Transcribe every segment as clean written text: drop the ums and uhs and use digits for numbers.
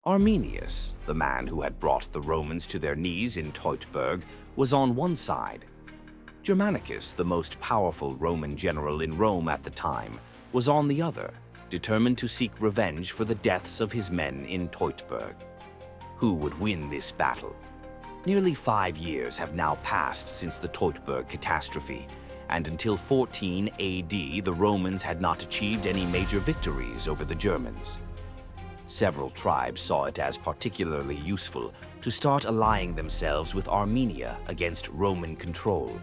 Arminius, the man who had brought the Romans to their knees in Teutoburg, was on one side. Germanicus, the most powerful Roman general in Rome at the time, was on the other, determined to seek revenge for the deaths of his men in Teutoburg. Who would win this battle? Nearly 5 years have now passed since the Teutoburg catastrophe, and until 14 AD, the Romans had not achieved any major victories over the Germans. Several tribes saw it as particularly useful to start allying themselves with Armenia against Roman control.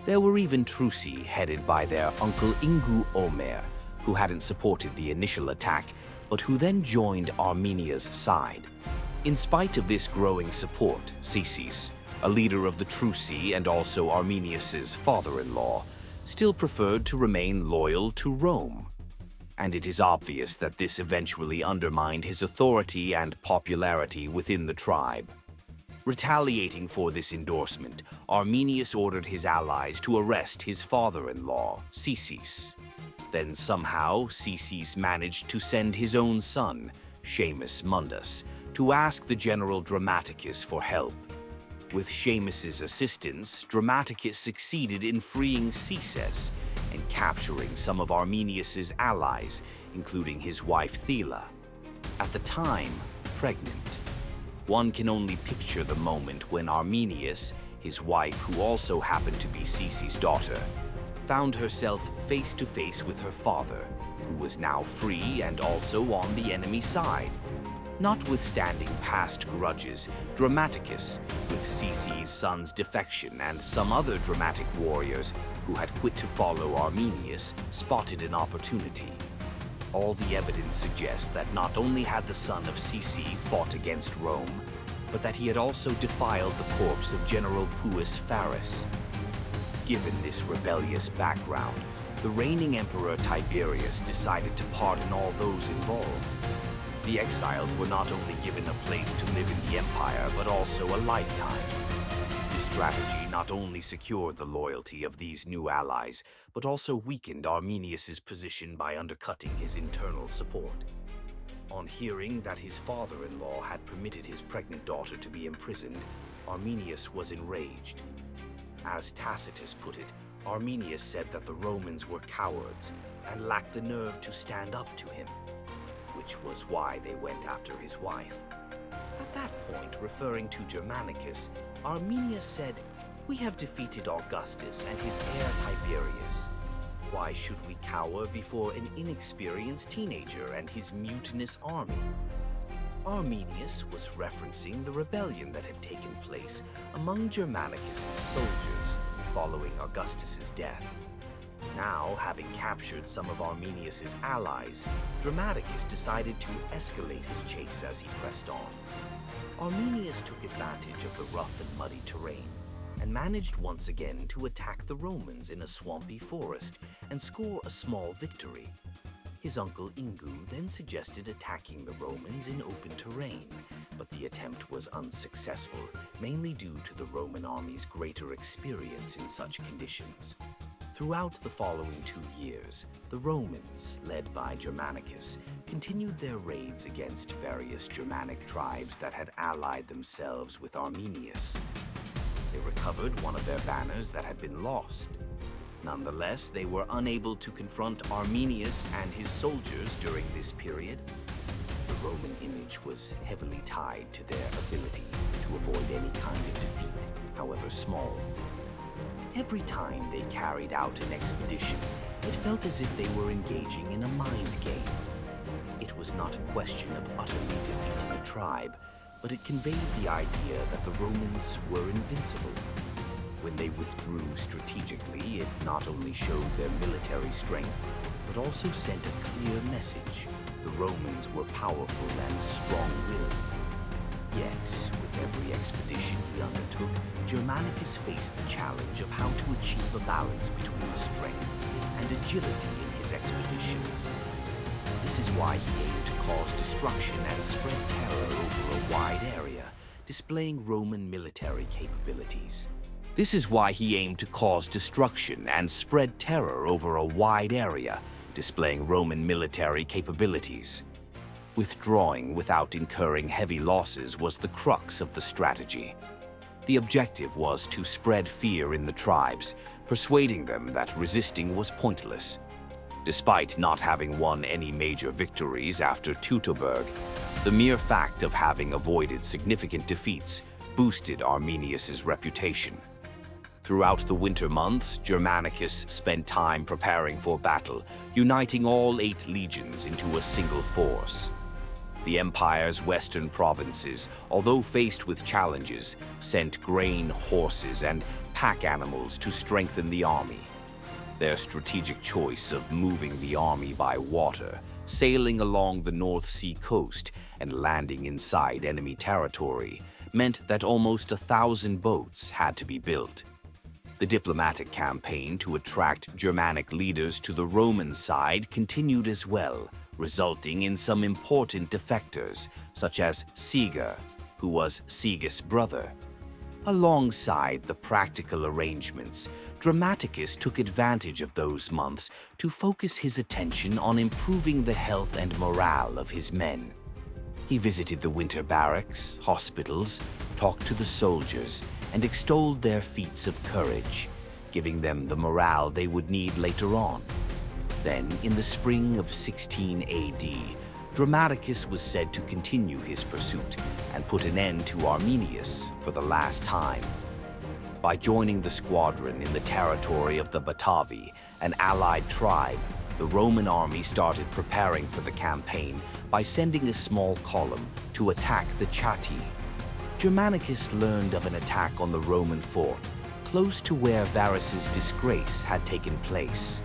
There were even Truci headed by their uncle Ingu Omer, who hadn't supported the initial attack, but who then joined Armenia's side. In spite of this growing support, Cicis, a leader of the Truci and also Arminius's father-in-law, still preferred to remain loyal to Rome. And it is obvious that this eventually undermined his authority and popularity within the tribe. Retaliating for this endorsement, Arminius ordered his allies to arrest his father-in-law, Cicis. Then somehow, Cicis managed to send his own son, Seamus Mundus, to ask the general Dramaticus for help. With Seamus's assistance, Dramaticus succeeded in freeing Cices and capturing some of Arminius's allies, including his wife Thela, at the time pregnant. One can only picture the moment when Arminius, his wife who also happened to be Cicis's daughter, found herself face to face with her father, who was now free and also on the enemy side. Notwithstanding past grudges, Dramaticus, with Cicis's son's defection and some other dramatic warriors who had quit to follow Arminius, spotted an opportunity. All the evidence suggests that not only had the son of Cici fought against Rome, but that he had also defiled the corpse of General Puis Faris. Given this rebellious background, the reigning emperor Tiberius decided to pardon all those involved. The exiled were not only given a place to live in the empire, but also a lifetime. This strategy not only secured the loyalty of these new allies, but also weakened Arminius's position by undercutting his internal support. On hearing that his father-in-law had permitted his pregnant daughter to be imprisoned, Arminius was enraged. As Tacitus put it, Arminius said that the Romans were cowards and lacked the nerve to stand up to him, which was why they went after his wife. At that point, referring to Germanicus, Arminius said, "We have defeated Augustus and his heir Tiberius. Why should we cower before an inexperienced teenager and his mutinous army?" Arminius was referencing the rebellion that had taken place among Germanicus's soldiers following Augustus's death. Now, having captured some of Arminius's allies, Dramaticus decided to escalate his chase as he pressed on. Arminius took advantage of the rough and muddy terrain and managed once again to attack the Romans in a swampy forest and score a small victory. His uncle Ingu then suggested attacking the Romans in open terrain, but the attempt was unsuccessful, mainly due to the Roman army's greater experience in such conditions. Throughout the following 2 years, the Romans, led by Germanicus, continued their raids against various Germanic tribes that had allied themselves with Arminius. They recovered one of their banners that had been lost. Nonetheless, they were unable to confront Arminius and his soldiers during this period. The Roman image was heavily tied to their ability to avoid any kind of defeat, however small. Every time they carried out an expedition, it felt as if they were engaging in a mind game. It was not a question of utterly defeating a tribe, but it conveyed the idea that the Romans were invincible. When they withdrew strategically, it not only showed their military strength, but also sent a clear message. The Romans were powerful and strong-willed. Yet, with every expedition he undertook, Germanicus faced the challenge of how to achieve a balance between strength and agility in his expeditions. This is why he aimed to cause destruction and spread terror over a wide area, displaying Roman military capabilities. This is why he aimed to cause destruction and spread terror over a wide area, displaying Roman military capabilities. Withdrawing without incurring heavy losses was the crux of the strategy. The objective was to spread fear in the tribes, persuading them that resisting was pointless. Despite not having won any major victories after Teutoburg, the mere fact of having avoided significant defeats boosted Arminius's reputation. Throughout the winter months, Germanicus spent time preparing for battle, uniting all 8 legions into a single force. The empire's western provinces, although faced with challenges, sent grain, horses, and pack animals to strengthen the army. Their strategic choice of moving the army by water, sailing along the North Sea coast, and landing inside enemy territory meant that almost 1,000 boats had to be built. The diplomatic campaign to attract Germanic leaders to the Roman side continued as well, resulting in some important defectors, such as Siger, who was Sigis's brother. Alongside the practical arrangements, Germanicus took advantage of those months to focus his attention on improving the health and morale of his men. He visited the winter barracks, hospitals, talked to the soldiers, and extolled their feats of courage, giving them the morale they would need later on. Then, in the spring of 16 AD, Germanicus was said to continue his pursuit and put an end to Arminius for the last time. By joining the squadron in the territory of the Batavi, an allied tribe, the Roman army started preparing for the campaign by sending a small column to attack the Chatti. Germanicus learned of an attack on the Roman fort, close to where Varus's disgrace had taken place.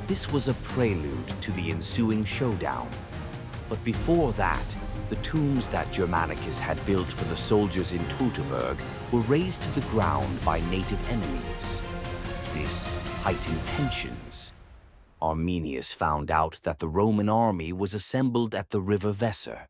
This was a prelude to the ensuing showdown. But before that, the tombs that Germanicus had built for the soldiers in Teutoburg were razed to the ground by native enemies. This heightened tensions. Arminius found out that the Roman army was assembled at the river Weser,